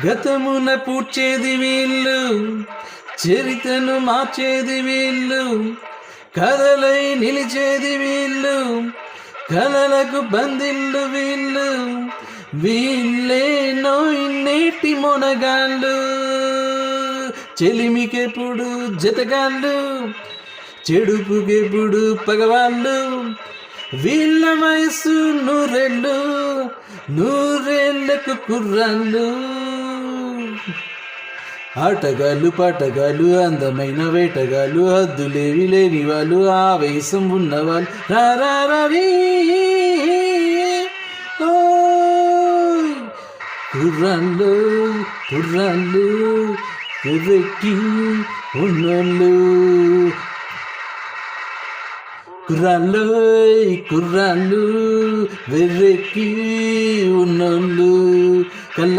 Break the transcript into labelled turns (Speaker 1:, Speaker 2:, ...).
Speaker 1: గతమున పూడ్చేది వీళ్ళు, చరితను మార్చేది వీళ్ళు, కథలై నిలిచేది వీళ్ళు, కలలకు బందిళ్ళు వీళ్ళు, వీళ్ళేనో ఇన్నేటి మొనగాళ్ళు, చెలిమికెప్పుడు జతగాళ్ళు, చెడుపుకెప్పుడు పగవాళ్ళు, వీళ్ళ వయసు నూరేళ్లకు కుర్రాళ్ళు, ఆటగాళ్ళు పాటగాళ్ళు అందమైన వేటగాళ్ళు, హద్దులేవి లేని వాళ్ళు, ఆవేశం ఉన్నవాళ్ళు, రారీ కుర్రాళ్ళు కుర్రాళ్ళు ఎర్రెక్కి ఉన్నోళ్ళు, కుర్రాళ్ళు వెర్రెక్కి ఉన్నోళ్ళు, కళ్ళ